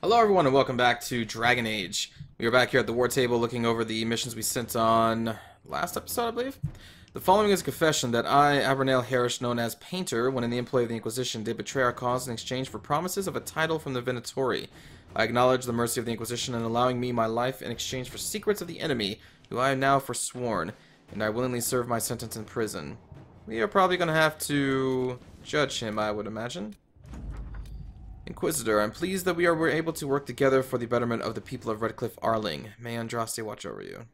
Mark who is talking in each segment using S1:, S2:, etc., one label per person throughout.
S1: Hello everyone and welcome back to Dragon Age. We are back here at the war table looking over the missions we sent on last episode, I believe. The following is a confession that I, Abernale Harris, known as Painter, when in the employ of the Inquisition, did betray our cause in exchange for promises of a title from the Venatori. I acknowledge the mercy of the Inquisition in allowing me my life in exchange for secrets of the enemy, who I have now forsworn, and I willingly serve my sentence in prison. We are probably going to have to judge him, I would imagine. Inquisitor, I'm pleased that we were able to work together for the betterment of the people of Redcliffe Arling. May Andraste watch over you.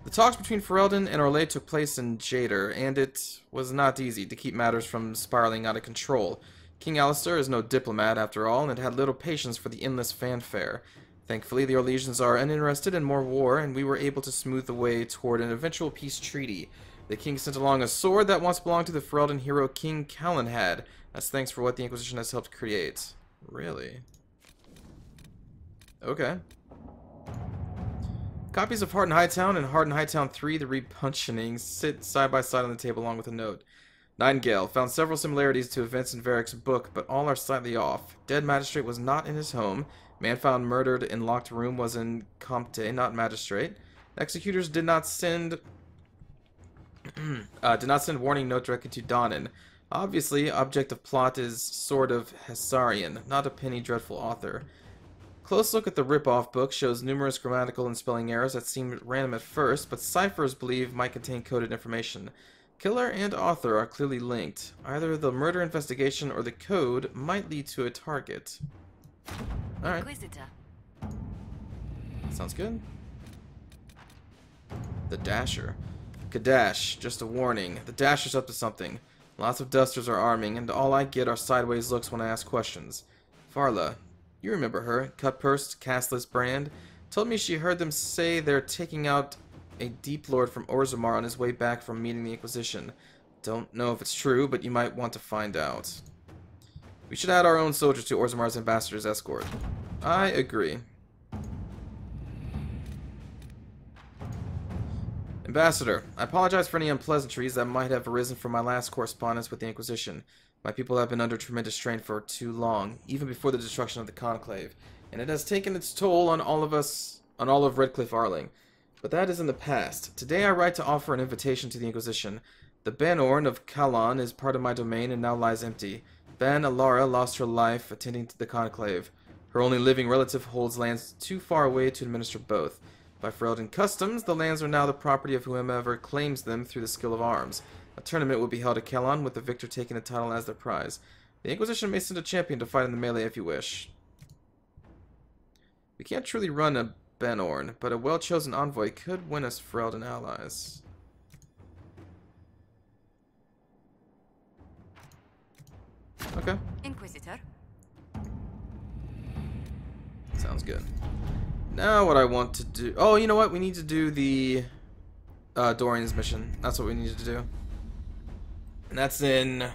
S1: The talks between Ferelden and Orlais took place in Jader, and it was not easy to keep matters from spiraling out of control. King Alistair is no diplomat, after all, and had little patience for the endless fanfare. Thankfully, the Orlesians are uninterested in more war, and we were able to smooth the way toward an eventual peace treaty. The king sent along a sword that once belonged to the Ferelden hero King Callanhad. That's thanks for what the Inquisition has helped create. Really? Okay. Copies of Heart in Hightown and Heart in Hightown 3, The Repuntioning, sit side by side on the table along with a note. Nightingale found several similarities to events in Varric's book, but all are slightly off. Dead magistrate was not in his home. Man found murdered in locked room was in Comte, not magistrate. Executors did not send warning note directly to Donan. Obviously, object of plot is Sword of Hessarian, not a penny dreadful author. Close look at the rip-off book shows numerous grammatical and spelling errors that seem random at first, but ciphers believe might contain coded information. Killer and author are clearly linked. Either the murder investigation or the code might lead to a target. Alright.
S2: Inquisitor.
S1: Sounds good. The Dasher. Kadash, just a warning. The Dasher's up to something. Lots of dusters are arming, and all I get are sideways looks when I ask questions. Farla, you remember her, cut-pursed, castless brand, told me she heard them say they're taking out a Deep Lord from Orzammar on his way back from meeting the Inquisition. Don't know if it's true, but you might want to find out. We should add our own soldiers to Orzammar's ambassador's escort. I agree. Ambassador, I apologize for any unpleasantries that might have arisen from my last correspondence with the Inquisition. My people have been under tremendous strain for too long, even before the destruction of the Conclave, and it has taken its toll on all of Redcliffe Arling. But that is in the past. Today I write to offer an invitation to the Inquisition. The Banorn of Callan is part of my domain and now lies empty. Ban Alara lost her life attending to the Conclave. Her only living relative holds lands too far away to administer both. By Ferelden customs, the lands are now the property of whomever claims them through the skill of arms. A tournament will be held at Callan, with the victor taking the title as their prize. The Inquisition may send a champion to fight in the melee if you wish. We can't truly run a Banorn, but a well-chosen envoy could win us Ferelden allies. Okay.
S2: Inquisitor.
S1: Sounds good. Now what I want to do... Oh, you know what? We need to do the Dorian's mission. That's what we need to do. And that's in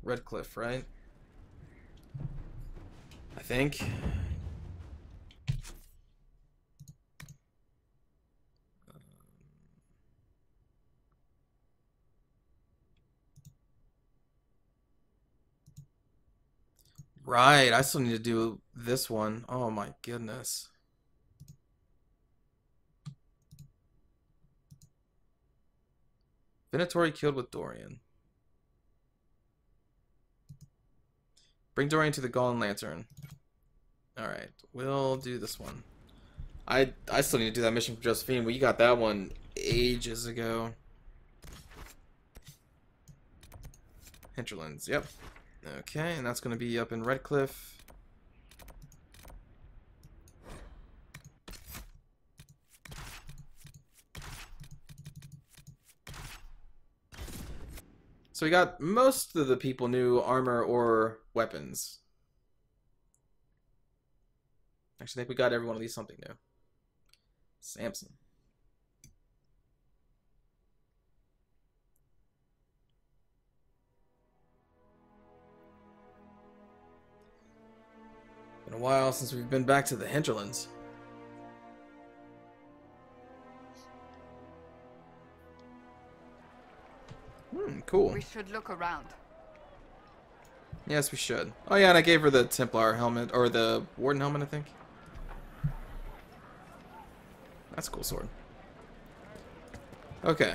S1: Redcliffe, right? I think. Right, I still need to do this one. Oh my goodness. Venatori killed with Dorian. Bring Dorian to the Golden Lantern. Alright, we'll do this one. I still need to do that mission for Josephine. We got that one ages ago. Hinterlands, yep. Okay, and that's going to be up in Redcliffe. So we got most of the people new armor or weapons. Actually, I think we got everyone at least something new. Samson. Been a while since we've been back to the Hinterlands. Cool.
S2: We should look around.
S1: Yes, we should. Oh yeah, and I gave her the Templar helmet, or the Warden helmet, I think. That's a cool sword. Okay.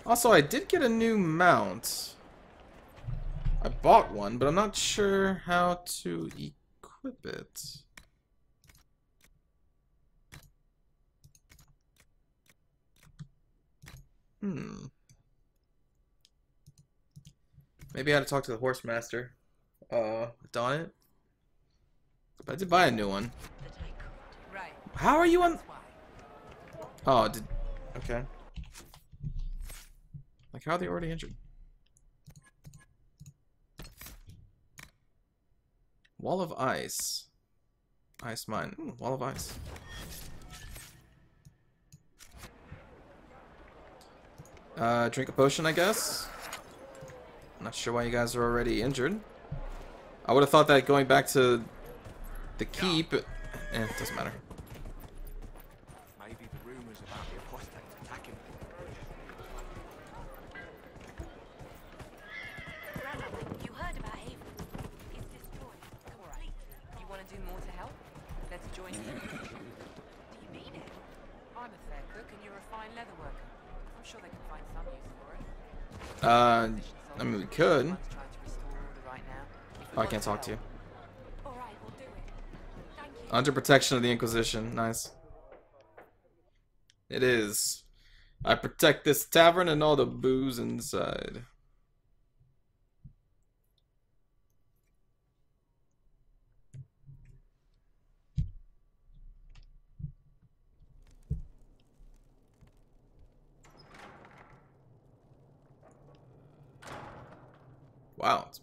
S1: Also, I did get a new mount. I bought one, but I'm not sure how to equip it. Maybe I had to talk to the horse master. Don it. But I did buy a new one. How are you on? Oh, did. Okay. Like, how are they already injured? Wall of ice. Ice mine. Ooh, wall of ice. Drink a potion, I guess. I'm not sure why you guys are already injured. I would have thought that going back to the keep. It doesn't matter.
S2: Maybe the rumors about the apostates attacking.
S3: You heard about Haven. It's destroyed. Complete. You want to do more to help? Let's join you. Do you mean it? I'm a fair cook and you're a fine leather worker. I'm sure they can find some use for it.
S1: I mean, we could. Oh, I can't talk to you.
S3: Alright, we'll do it. Thank you.
S1: Under protection of the Inquisition. Nice. It is. I protect this tavern and all the booze inside. Wow, it's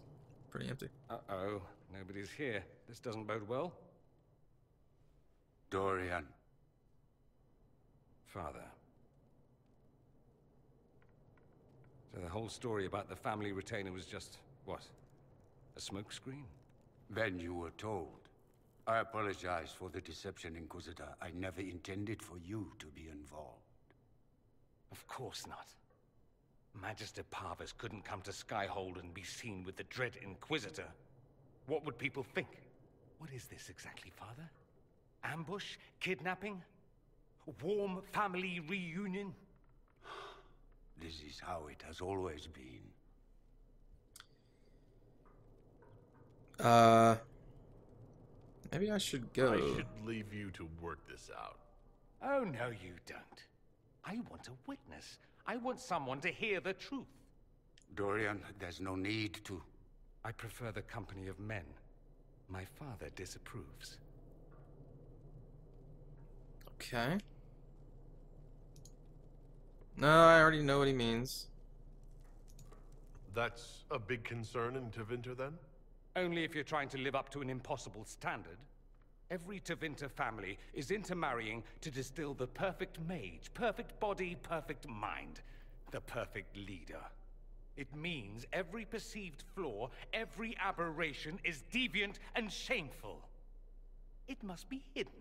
S1: pretty empty.
S2: Uh-oh, nobody's here. This doesn't bode well.
S4: Dorian.
S2: Father. So the whole story about the family retainer was just, what? A smokescreen?
S4: Then you were told. I apologize for the deception, Inquisitor. I never intended for you to be involved.
S2: Of course not. Magister Parvus couldn't come to Skyhold and be seen with the dread Inquisitor. What would people think? What is this exactly, Father? Ambush? Kidnapping? Warm family reunion?
S4: This is how it has always been.
S1: Maybe I should go.
S5: I should leave you to work this out.
S2: Oh, no, you don't. I want a witness. I want someone to hear the truth.
S4: Dorian, there's no need to.
S2: I prefer the company of men. My father disapproves.
S1: Okay. No, I already know what he means.
S5: That's a big concern in Tevinter, then?
S2: Only if you're trying to live up to an impossible standard. Every Tevinter family is intermarrying to distill the perfect mage, perfect body, perfect mind, the perfect leader. It means every perceived flaw, every aberration is deviant and shameful. It must be hidden.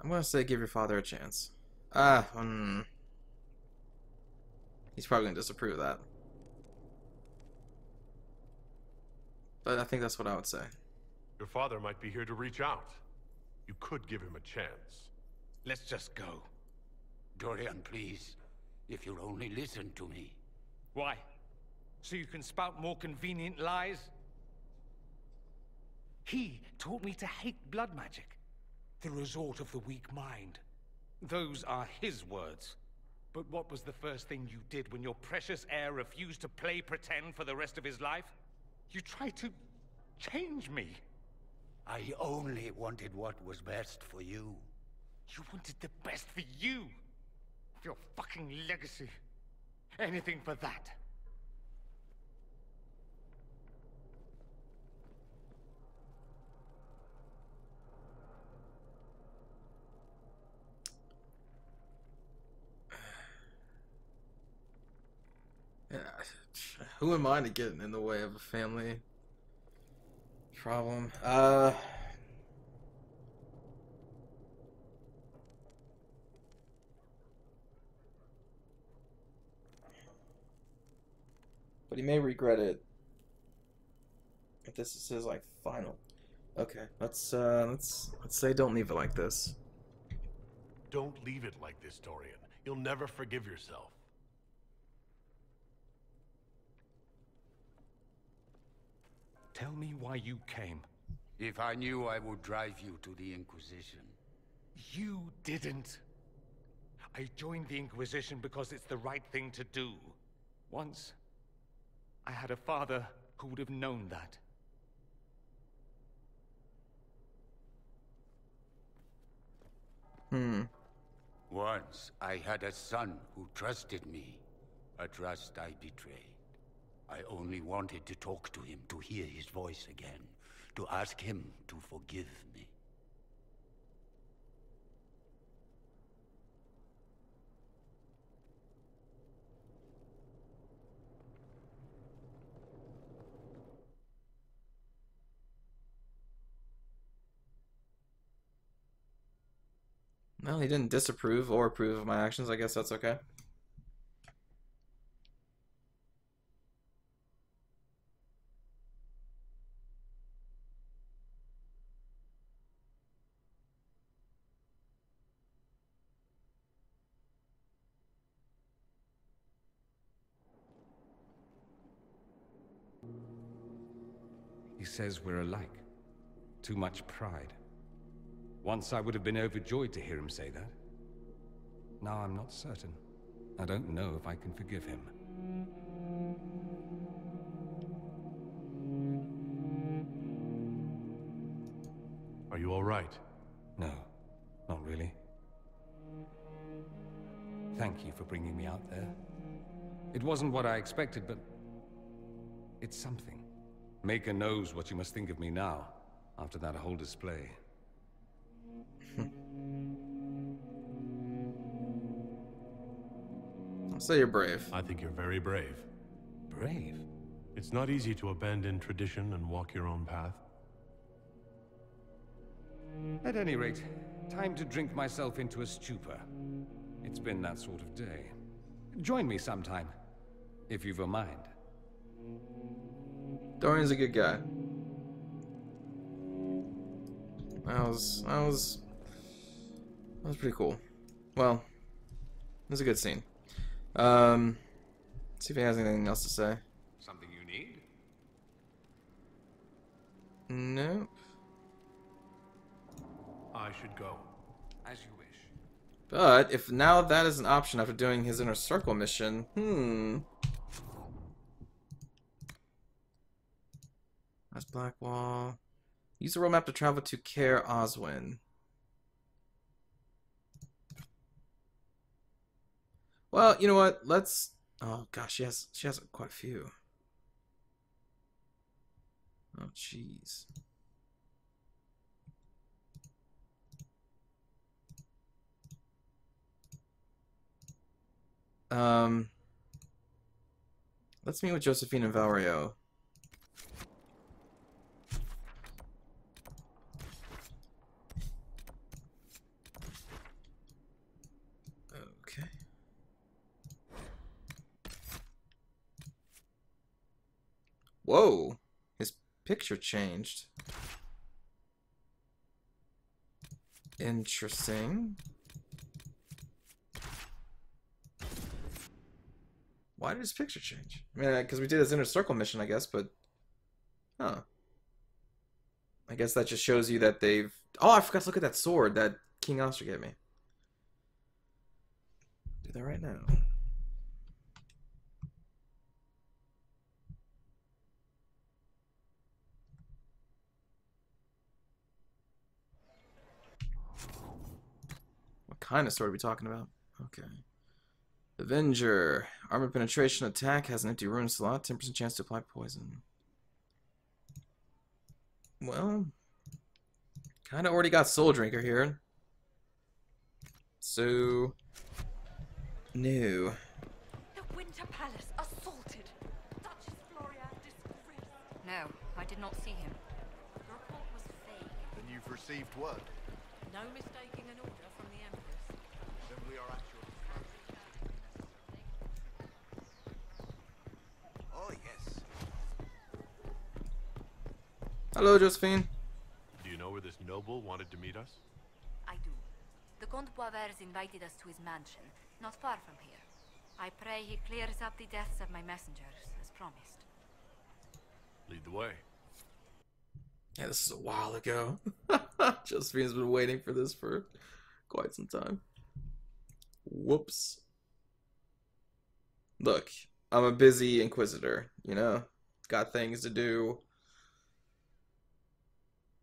S1: I'm gonna say give your father a chance. He's probably gonna disapprove of that. But I think that's what I would say.
S5: Your father might be here to reach out. You could give him a chance.
S2: Let's just go.
S4: Dorian, please. If you'll only listen to me.
S2: Why? So you can spout more convenient lies? He taught me to hate blood magic. The resort of the weak mind. Those are his words. But what was the first thing you did when your precious heir refused to play pretend for the rest of his life? You tried to change me.
S4: I only wanted what was best for you.
S2: You wanted the best for you. For your fucking legacy. Anything for that.
S1: Yeah, who am I to get in the way of a family problem? But he may regret it if this is his like final. Okay, let's say don't leave it like this.
S5: Don't leave it like this, Dorian. You'll never forgive yourself.
S2: Tell me why you came.
S4: If I knew, I would drive you to the Inquisition.
S2: You didn't. I joined the Inquisition because it's the right thing to do. Once, I had a father who would have known that.
S4: Once, I had a son who trusted me. A trust I betrayed. I only wanted to talk to him, to hear his voice again, to ask him to forgive me.
S1: Well, he didn't disapprove or approve of my actions. I guess that's okay.
S2: He says we're alike. Too much pride. Once I would have been overjoyed to hear him say that. Now I'm not certain. I don't know if I can forgive him.
S5: Are you all right?
S2: No, not really. Thank you for bringing me out there. It wasn't what I expected, but it's something. Maker knows what you must think of me now, after that whole display.
S1: I'll say you're brave.
S5: I think you're very brave.
S2: Brave?
S5: It's not easy to abandon tradition and walk your own path.
S2: At any rate, time to drink myself into a stupor. It's been that sort of day. Join me sometime, if you've a mind.
S1: Dorian's a good guy. That was pretty cool. Well, it was a good scene. See if he has anything else to say.
S2: Something you need?
S1: Nope.
S5: I should go.
S2: As you wish.
S1: But if now that is an option after doing his inner circle mission, That's Blackwall. Use the road map to travel to Caer Oswin. Well, you know what? Let's. Oh gosh, she has quite a few. Oh jeez. Let's meet with Josephine and Valerio. Okay. Whoa, his picture changed. Interesting. Why did his picture change? I mean, because we did his inner circle mission, I guess, but... Huh. I guess that just shows you that they've... Oh, I forgot to look at that sword that King Oster gave me. Do that right now. What kind of sword are we talking about? Okay. Avenger. Armor penetration attack has an empty rune slot. 10% chance to apply poison. Well, kind of already got Soul Drinker here. So, no.
S3: The Winter Palace assaulted.
S6: did not see him. The report was vague.
S7: Then you've received word.
S6: No mistaking an order from the Empress.
S7: Then we are at your disposal. Oh, yes.
S1: Hello, Josephine.
S5: Do you know where this noble wanted to meet us?
S6: I do. The Comte Boisvert invited us to his mansion, not far from here. I pray he clears up the deaths of my messengers, as promised.
S5: Lead the way.
S1: Yeah, this is a while ago. Josephine's been waiting for this for quite some time. Whoops. Look, I'm a busy Inquisitor, you know? Got things to do.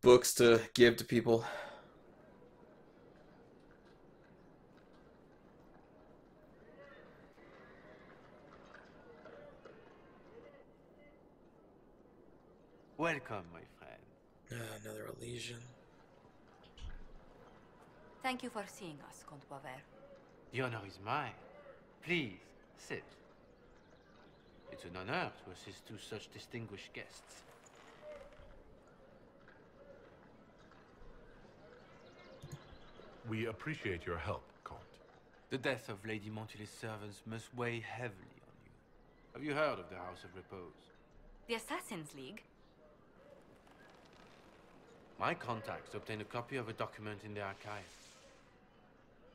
S1: Books to give to people.
S8: Welcome, my friend.
S1: Another Elysian.
S6: Thank you for seeing us, Comte Boisvert.
S8: The honor is mine. Please, sit. It's an honor to assist two such distinguished guests.
S5: We appreciate your help, Comte.
S8: The death of Lady Montily's servants must weigh heavily on you. Have you heard of the House of Repose?
S6: The Assassin's League?
S8: My contacts obtained a copy of a document in the archive.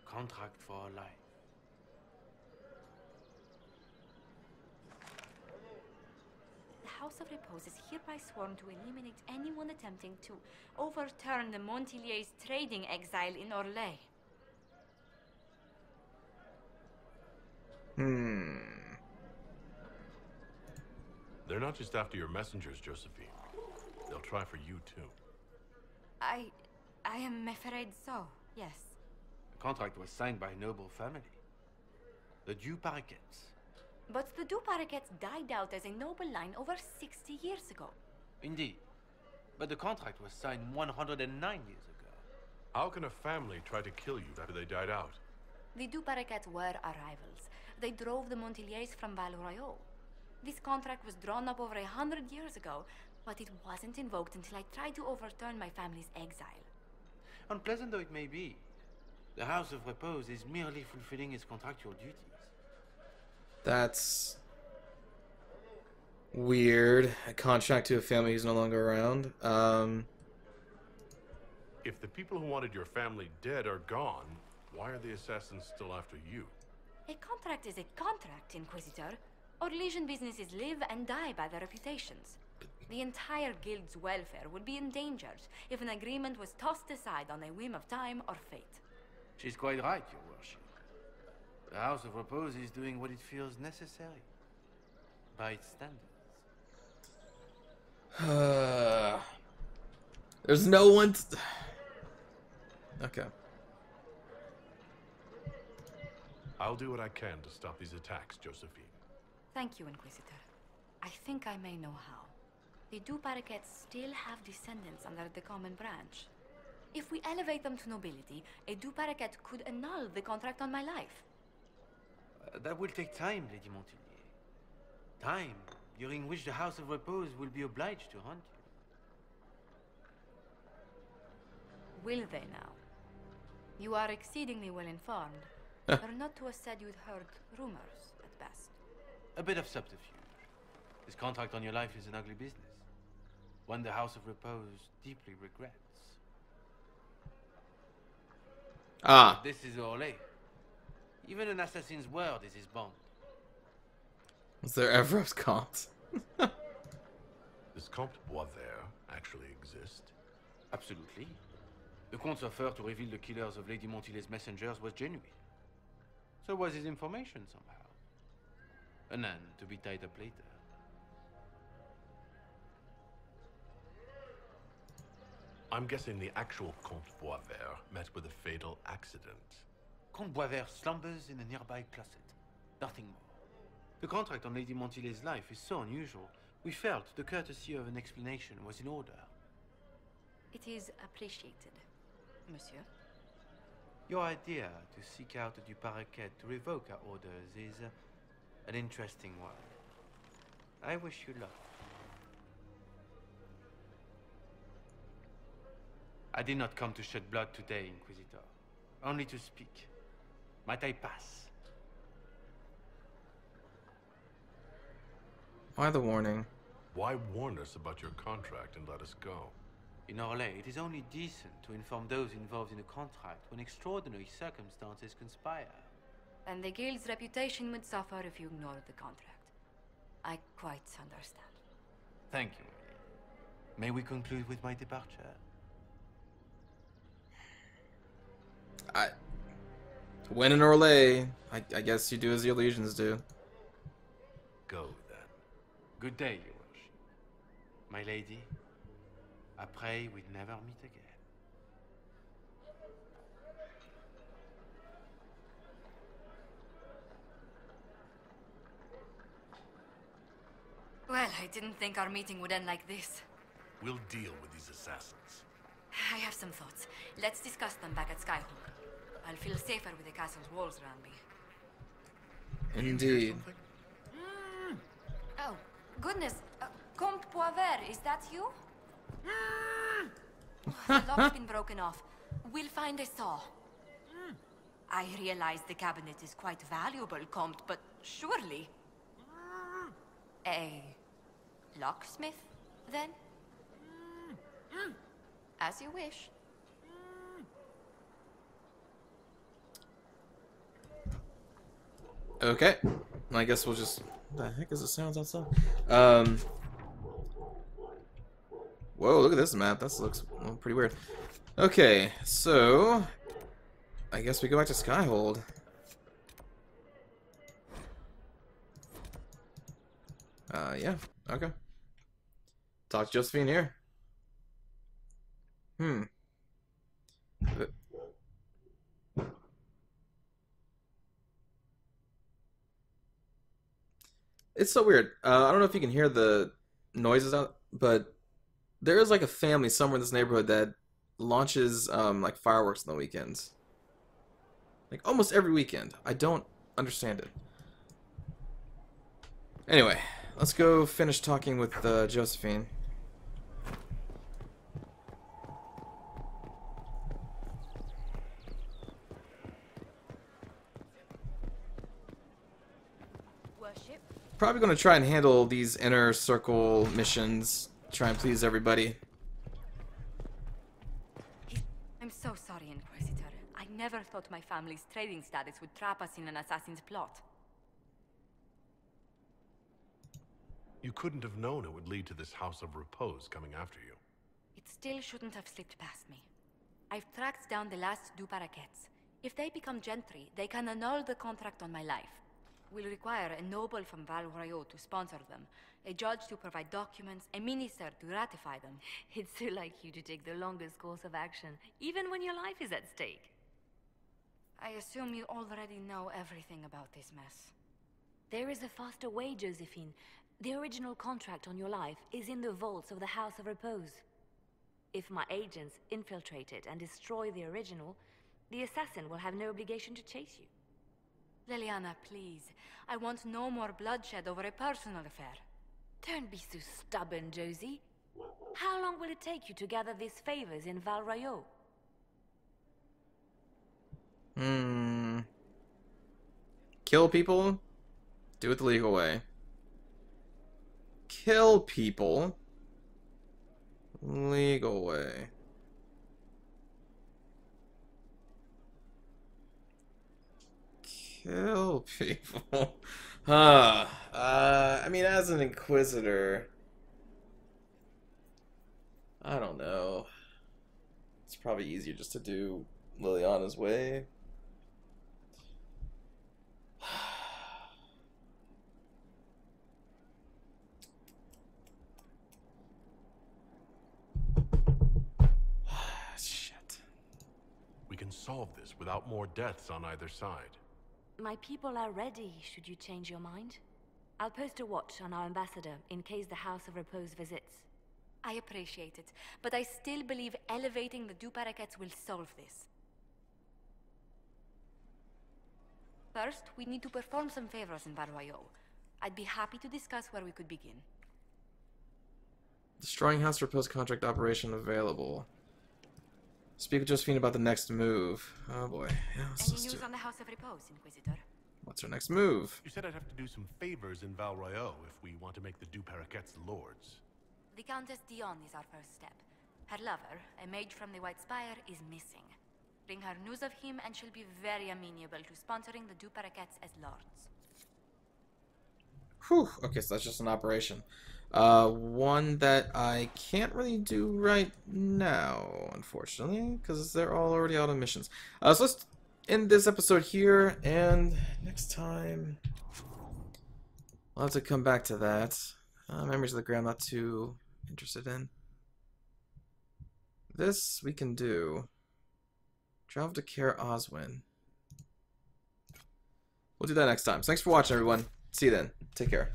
S8: Contract for a life.
S6: The House of Repose is hereby sworn to eliminate anyone attempting to overturn the Montily's trading exile in Orlais.
S5: They're not just after your messengers, Josephine. They'll try for you, too.
S6: I am afraid so, yes.
S8: The contract was signed by a noble family. The Du Paraquets.
S6: But the Du Paraquets died out as a noble line over 60 years ago.
S8: Indeed. But the contract was signed 109 years ago.
S5: How can a family try to kill you after they died out?
S6: The Du Paraquets were our rivals. They drove the Montiliers from Val Royal. This contract was drawn up over 100 years ago, but it wasn't invoked until I tried to overturn my family's exile.
S8: Unpleasant though it may be, the House of Repose is merely fulfilling its contractual duties.
S1: That's weird. A contract to a family who's no longer around.
S5: If the people who wanted your family dead are gone, why are the assassins still after you?
S6: A contract is a contract, Inquisitor. Orlesian businesses live and die by their reputations. The entire guild's welfare would be endangered if an agreement was tossed aside on a whim of time or fate.
S8: She's quite right, Your Worship. The House of Repose is doing what it feels necessary. By its standards.
S1: There's no one Okay.
S5: I'll do what I can to stop these attacks, Josephine.
S6: Thank you, Inquisitor. I think I may know how. The Du Paraquets still have descendants under the common branch. If we elevate them to nobility, a Du Paraquet could annul the contract on my life.
S8: That will take time, Lady Montilyet. Time during which the House of Repose will be obliged to hunt you.
S6: Will they now? You are exceedingly well informed. Or not to have said you'd heard rumors, at best.
S8: A bit of subterfuge. This contract on your life is an ugly business. One the House of Repose deeply regrets.
S1: Ah.
S8: This is Orlais. Even an assassin's word is his bond.
S1: Was there ever a Comte?
S5: Does Comte Boisvert actually exist?
S8: Absolutely. The Comte's offer to reveal the killers of Lady Montily's messengers was genuine. So was his information somehow. An end to be tied up later.
S5: I'm guessing the actual Comte Boisvert met with a fatal accident.
S8: Comte Boisvert slumbers in a nearby closet. Nothing more. The contract on Lady Montily's life is so unusual, we felt the courtesy of an explanation was in order.
S6: It is appreciated, monsieur.
S8: Your idea to seek out the Du Paraquet to revoke our orders is an interesting one. I wish you luck. I did not come to shed blood today, Inquisitor. Only to speak. Might I pass?
S1: Why the warning?
S5: Why warn us about your contract and let us go?
S8: In Orlais, it is only decent to inform those involved in a contract when extraordinary circumstances conspire.
S6: And the guild's reputation would suffer if you ignored the contract. I quite understand.
S8: Thank you. May we conclude with my departure?
S1: When in Orlais, I guess you do as the illusions do.
S5: Go then.
S8: Good day, Your Worship. My lady, I pray we never meet again.
S6: Well, I didn't think our meeting would end like this.
S5: We'll deal with these assassins.
S6: I have some thoughts. Let's discuss them back at Skyhawk. I'll feel safer with the castle's walls around me.
S1: Indeed.
S6: Oh, goodness. Comte Poivert, is that you? The lock's been broken off. We'll find a saw. I realize the cabinet is quite valuable, Comte, but surely... A locksmith, then? As you wish.
S1: Okay. I guess we'll just... What the heck is the sounds outside? Whoa, look at this map. That looks pretty weird. Okay, so... I guess we go back to Skyhold. Yeah, okay. Talk to Josephine here. It's so weird. I don't know if you can hear the noises out, but there is like a family somewhere in this neighborhood that launches like fireworks on the weekends. Like almost every weekend. I don't understand it. Anyway, let's go finish talking with Josephine.
S3: Worship.
S1: Probably going to try and handle these inner circle missions. Try and please everybody.
S6: I'm so sorry, Inquisitor. I never thought my family's trading status would trap us in an assassin's plot.
S5: You couldn't have known it would lead to this House of Repose coming after you.
S6: It still shouldn't have slipped past me. I've tracked down the last two parakeets. If they become gentry, they can annul the contract on my life. We'll require a noble from Val Royaux to sponsor them, a judge to provide documents, a minister to ratify them.
S9: It's so like you to take the longest course of action, even when your life is at stake.
S6: I assume you already know everything about this mess.
S9: There is a faster way, Josephine. The original contract on your life is in the vaults of the House of Repose. If my agents infiltrate it and destroy the original, the assassin will have no obligation to chase you.
S6: Leliana, please. I want no more bloodshed over a personal affair.
S9: Don't be so stubborn, Josie. How long will it take you to gather these favors in Val Royaux?
S1: Kill people? Do it the legal way. Kill people? Legal way. Kill people. I mean, as an Inquisitor, I don't know. It's probably easier just to do Liliana's way. Shit.
S5: We can solve this without more deaths on either side.
S9: My people are ready, should you change your mind. I'll post a watch on our ambassador in case the House of Repose visits.
S6: I appreciate it, but I still believe elevating the deux paraquets will solve this. First, we need to perform some favors in Val Royaux. I'd be happy to discuss where we could begin.
S1: Destroying House Repose contract operation available. Speak with Josephine about the next move. Oh boy. Yeah,
S6: Any news on the House of Repose, Inquisitor?
S1: What's our next move?
S5: You said I'd have to do some favors in Val Royeaux if we want to make the Du Paraquets lords.
S6: The Countess Dion is our first step. Her lover, a mage from the White Spire, is missing. Bring her news of him and she'll be very amenable to sponsoring the Du Paraquets as lords.
S1: Whew. Okay, so that's just an operation. One that I can't really do right now, unfortunately, because they're all already out on missions. So let's end this episode here, and next time I'll have to come back to that. Memories of the Graham, not too interested in. This we can do. Travel to Care Oswin. We'll do that next time. So thanks for watching, everyone. See you then. Take care.